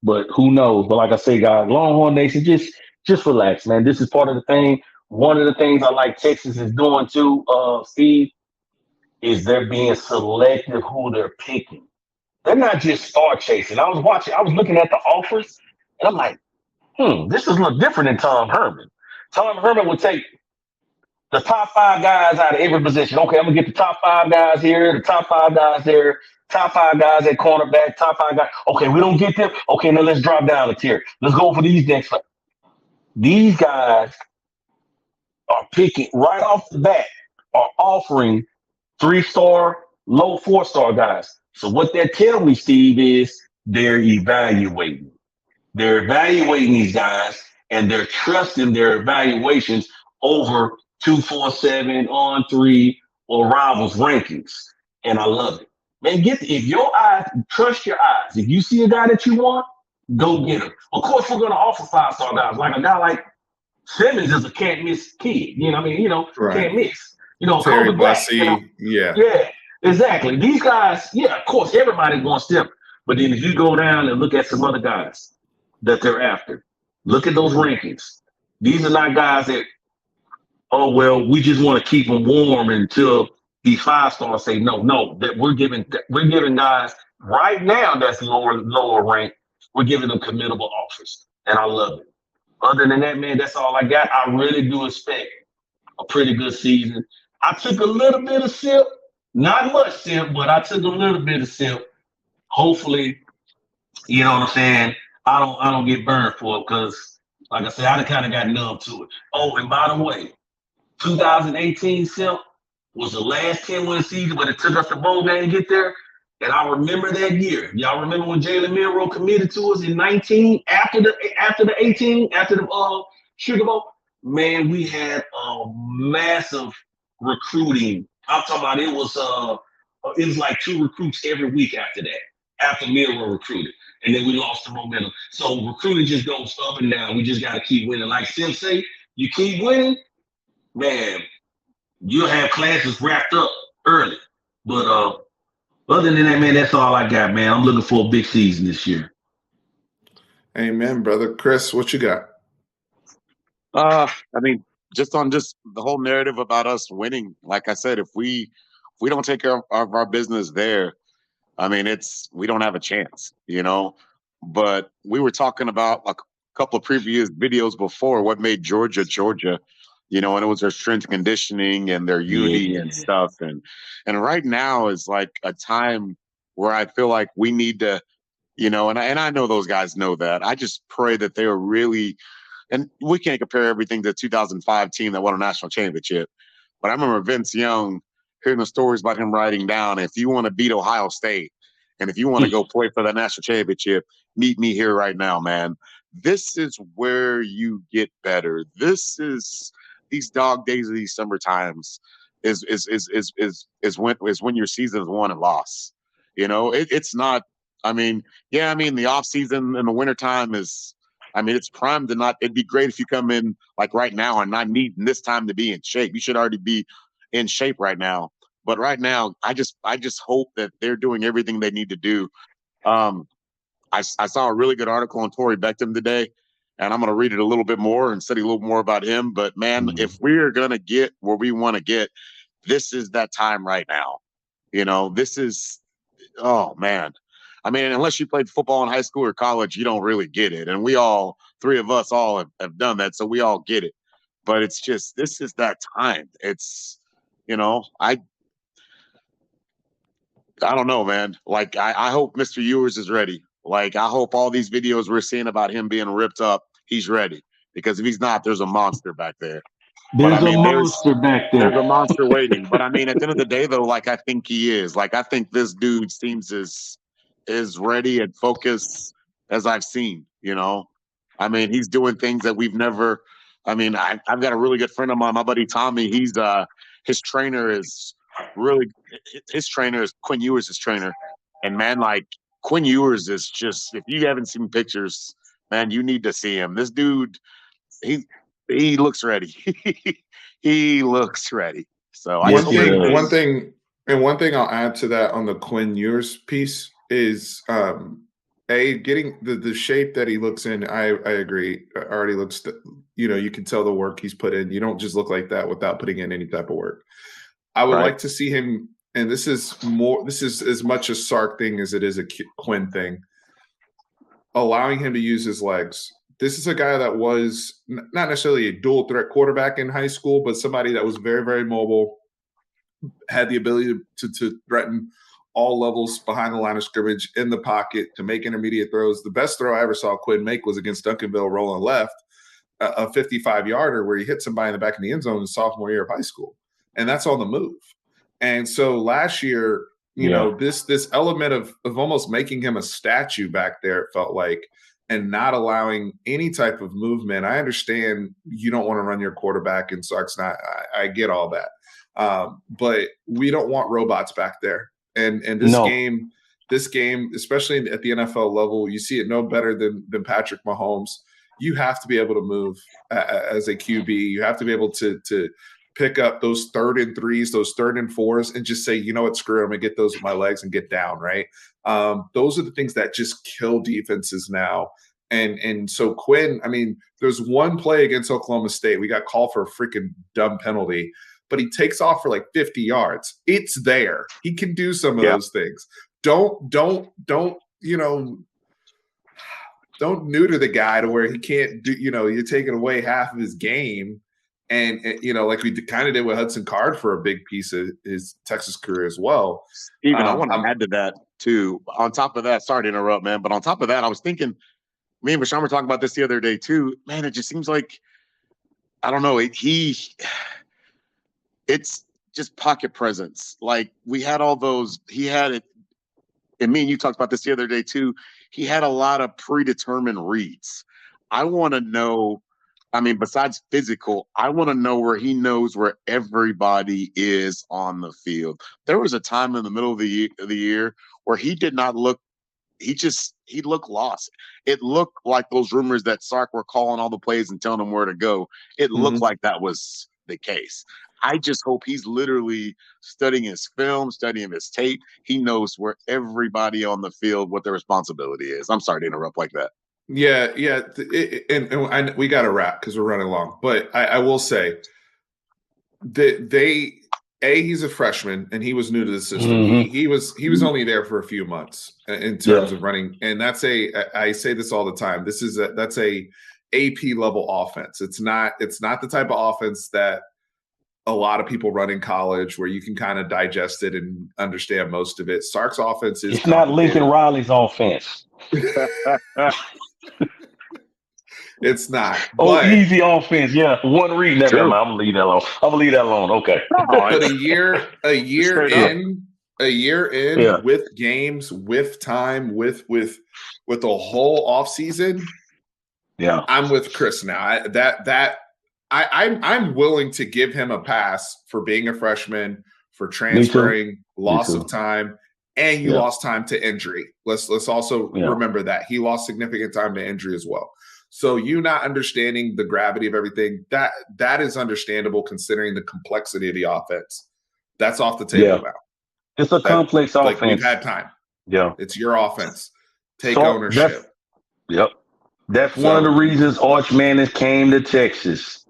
Speaker 2: but who knows? But like I say, guys, Longhorn Nation, just relax, man. This is part of the thing. One of the things I like Texas is doing too, Steve, is they're being selective who they're picking. They're not just star chasing. I was looking at the offers, and I'm like, this is a little different than Tom Herman. Tom Herman would take the top 5 guys out of every position. Okay, I'm gonna get the top 5 guys here, the top 5 guys there, top 5 guys at cornerback, top 5 guys. Okay, we don't get them. Okay, now let's drop down a tier. Let's go for these next. These guys are picking right off the bat, are offering 3-star, low 4-star guys. So what that tells me, Steve, is they're evaluating. They're evaluating these guys, and they're trusting their evaluations over 247 on 3 or rivals rankings. And I love it. Man, if your eyes, trust your eyes. If you see a guy that you want, go get him. Of course, we're going to offer 5-star guys. Like a guy like Simmons is a can't miss kid. You know what I mean?
Speaker 1: Right.
Speaker 2: Can't miss. Terry
Speaker 1: Kobe Black,
Speaker 2: Yeah, exactly. These guys, of course, everybody wants them. But then if you go down and look at some other guys that they're after, look at those rankings. These are not guys that, oh, well, we just want to keep them warm until these 5-stars say no, that we're giving guys right now that's lower ranked, we're giving them committable offers. And I love it. Other than that, man, that's all I got. I really do expect a pretty good season. I took a little bit of sip, not much sip, but I took a little bit of sip. Hopefully, you know what I'm saying, I don't get burned for it, because, like I said, I kind of got numb to it. Oh, and by the way, 2018 Simp was the last 10-win season, but it took us the bowl game to get there. And I remember that year. Y'all remember when Jalen Milroe committed to us in 19 after the 18, after the Sugar Bowl? Man, we had a massive recruiting. I'm talking about it was like 2 recruits every week after that, after Milroe recruited. And then we lost the momentum. So recruiting just goes up and down. We just got to keep winning. Like Sim say, you keep winning, man, you'll have classes wrapped up early. But other than that, man, that's all I got, man. I'm looking for a big season this year.
Speaker 1: Amen, brother. Chris, what you got?
Speaker 3: I mean, just the whole narrative about us winning. Like I said, if we don't take care of our business there, I mean, we don't have a chance, you know. But we were talking about a couple of previous videos before what made Georgia, you know, and it was their strength conditioning and their unity and stuff. And right now is like a time where I feel like we need to, you know, and I know those guys know that. I just pray that they are really, and we can't compare everything to the 2005 team that won a national championship. But I remember Vince Young hearing the stories about him writing down, if you want to beat Ohio State and if you want to go play for the national championship, meet me here right now, man. This is where you get better. This is these dog days of these summer times is when your season is won and lost. You know, it's not. I mean, the off season in the wintertime is. I mean, it's prime to not. It'd be great if you come in like right now and not needing this time to be in shape. You should already be in shape right now. But right now, I just hope that they're doing everything they need to do I saw a really good article on Torrey Beckham today, and I'm going to read it a little bit more and study a little more about him. But, man, if we're going to get where we want to get, this is that time right now. This is – oh, man. I mean, unless you played football in high school or college, you don't really get it. And three of us all have done that, so we all get it. But it's just – this is that time. It's I don't know, man. Like, I hope Mr. Ewers is ready. Like, I hope all these videos we're seeing about him being ripped up, he's ready. Because if he's not, there's a monster back there.
Speaker 2: There's a monster back there.
Speaker 3: There's a monster waiting. But, I mean, at the end of the day, though, like, I think he is. Like, I think this dude seems as ready and focused as I've seen, I mean, he's doing things that we've never – I mean, I've got a really good friend of mine, my buddy Tommy. His trainer is – really, his trainer is Quinn Ewers' trainer, and man, like Quinn Ewers is just, if you haven't seen pictures, man, you need to see him. This dude, he looks ready. He looks ready. So
Speaker 1: one thing I'll add to that on the Quinn Ewers piece is getting the shape that he looks in. I agree. Already looks, you can tell the work he's put in. You don't just look like that without putting in any type of work. I would like to see him, and this is as much a Sark thing as it is a Quinn thing, allowing him to use his legs. This is a guy that was not necessarily a dual threat quarterback in high school, but somebody that was very, very mobile, had the ability to threaten all levels behind the line of scrimmage, in the pocket, to make intermediate throws. The best throw I ever saw Quinn make was against Duncanville rolling left, a 55-yarder where he hit somebody in the back of the end zone in sophomore year of high school. And that's on the move. And so last year, this element of almost making him a statue back there, it felt like, and not allowing any type of movement. I understand you don't want to run your quarterback, and Sark's not. I get all that. But we don't want robots back there. And this game, especially at the NFL level, you see it no better than Patrick Mahomes. You have to be able to move as a QB. You have to be able to pick up those 3rd and 3s, those 3rd and 4s, and just say, you know what, screw it, I'm going to get those with my legs and get down, right? Those are the things that just kill defenses now. And so Quinn, I mean, there's one play against Oklahoma State. We got called for a freaking dumb penalty, but he takes off for like 50 yards. It's there. He can do some of those things. Don't neuter the guy to where he can't do, you're taking away half of his game. And like we kind of did with Hudson Card for a big piece of his Texas career as well.
Speaker 3: Even I want to add to that too. On top of that, sorry to interrupt, man, but on top of that, I was thinking, me and Bashan were talking about this the other day too. Man, it just seems like, I don't know, it's just pocket presence. Like we had all those, he had it, and me and you talked about this the other day too. He had a lot of predetermined reads. I want to know. I mean, besides physical, I want to know where he knows where everybody is on the field. There was a time in the middle of the year where he did not look. He looked lost. It looked like those rumors that Sark were calling all the plays and telling him where to go. It looked like that was the case. I just hope he's literally studying his film, studying his tape. He knows where everybody on the field, what their responsibility is. I'm sorry to interrupt like that.
Speaker 1: Yeah. And we got to wrap because we're running long. But I will say that he's a freshman and he was new to the system.
Speaker 2: Mm-hmm.
Speaker 1: He was only there for a few months in terms of running. And I say this all the time. That's a AP level offense. It's not the type of offense that a lot of people run in college where you can kind of digest it and understand most of it. Sark's offense is
Speaker 2: it's not Lincoln Riley's offense.
Speaker 1: It's not.
Speaker 2: Easy offense. Yeah, one read. Never mind. I'm gonna leave that alone. Okay.
Speaker 1: But a year in with games, with time, with the whole offseason.
Speaker 2: Yeah,
Speaker 1: I'm with Chris now. I'm willing to give him a pass for being a freshman, for transferring, loss of time, and you lost time to injury. Let's also remember that he lost significant time to injury as well. So you not understanding the gravity of everything, that is understandable considering the complexity of the offense. That's off the table now.
Speaker 2: It's a complex offense.
Speaker 1: Like we've had time.
Speaker 2: Yeah.
Speaker 1: It's your offense. take ownership.
Speaker 2: Yep. That's one of the
Speaker 1: So
Speaker 2: reasons Arch Manning came to Texas.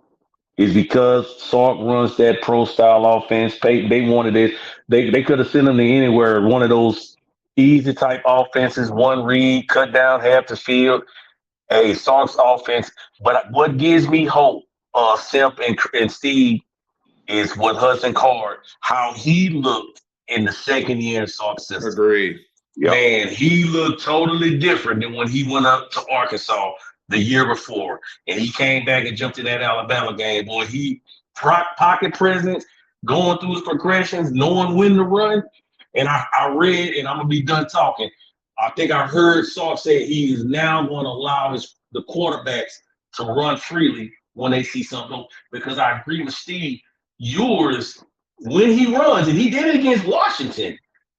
Speaker 2: Is because Sark runs that pro style offense. They wanted it. They could have sent him to anywhere. One of those easy type offenses, one read, cut down half the field. Hey, Sark's offense. But what gives me hope, Simp and Steve, is what Hudson Card, how he looked in the second year in Sark's system.
Speaker 1: agree.
Speaker 3: Yep.
Speaker 2: Man, he looked totally different than when he went up to Arkansas the year before. And he came back and jumped in that Alabama game. Boy, he pocket presence, going through his progressions, knowing when to run. And I read, and I'm going to be done talking. I think I heard Sark say he is now going to allow the quarterbacks to run freely when they see something. Because I agree with Steve. Ewers, when he runs, and he did it against Washington,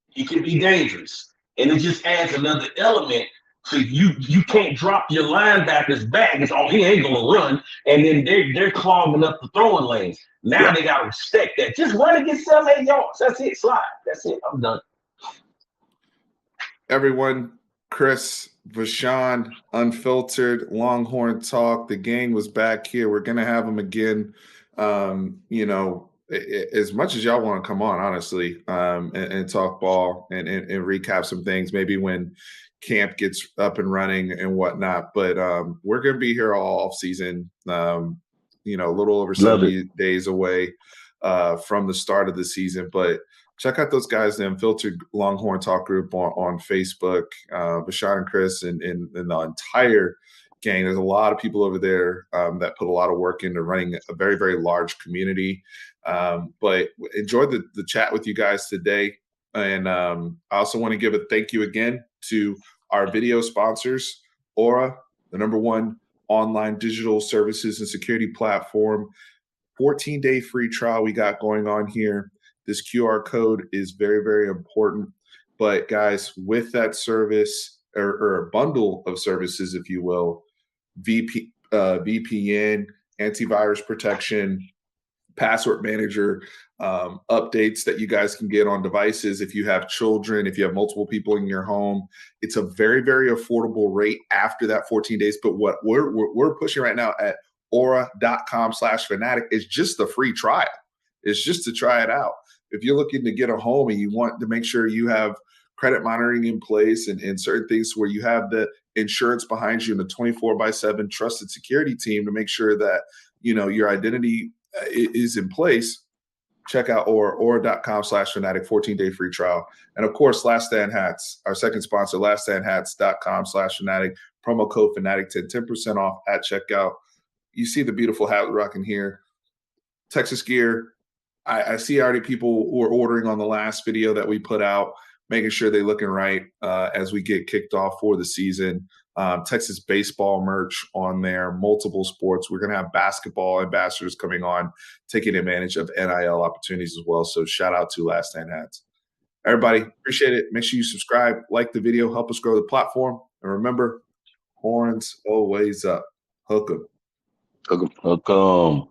Speaker 2: he can be dangerous. And it just adds another element. So you can't drop your linebackers back. It's he ain't gonna run, and then they're clogging up the throwing lanes. Now they gotta respect that. Just run and get 7-8 yards. That's it. Slide. That's it. I'm done.
Speaker 1: Everyone, Chris, Vashawn, Unfiltered Longhorn Talk. The gang was back here. We're gonna have them again. As much as y'all want to come on, honestly, and talk ball and recap some things, maybe when camp gets up and running and whatnot. But we're going to be here all off season, a little over 70 days away from the start of the season. But check out those guys, the Unfiltered Longhorn Talk group on Facebook, Vashawn and Chris and the entire gang. There's a lot of people over there that put a lot of work into running a very, very large community. But enjoyed the chat with you guys today. And I also want to give a thank you again to our video sponsors, Aura, the #1 online digital services and security platform. 14-day free trial we got going on here. This QR code is very, very important. But guys, with that service or a bundle of services, if you will, VPN, antivirus protection, password manager, updates that you guys can get on devices. If you have children, if you have multiple people in your home, it's a very, very affordable rate after that 14 days. But what we're pushing right now at aura.com/fanatic is just the free trial. It's just to try it out. If you're looking to get a home and you want to make sure you have credit monitoring in place and certain things where you have the insurance behind you and the 24/7 trusted security team to make sure that your identity is in place, check out aura.com/fanatic 14-day free trial. And of course, Last Stand Hats, our second sponsor, laststandhats.com/fanatic, promo code fanatic10, 10% off at checkout. You see the beautiful hat rocking here. Texas gear. I see already people who are ordering on the last video that we put out, making sure they're looking right as we get kicked off for the season. Texas baseball merch on there, multiple sports. We're going to have basketball ambassadors coming on, taking advantage of NIL opportunities as well. So shout out to Last Stand Hats. Everybody, appreciate it. Make sure you subscribe, like the video, help us grow the platform. And remember, horns always up. Hook 'em.
Speaker 2: Hook 'em.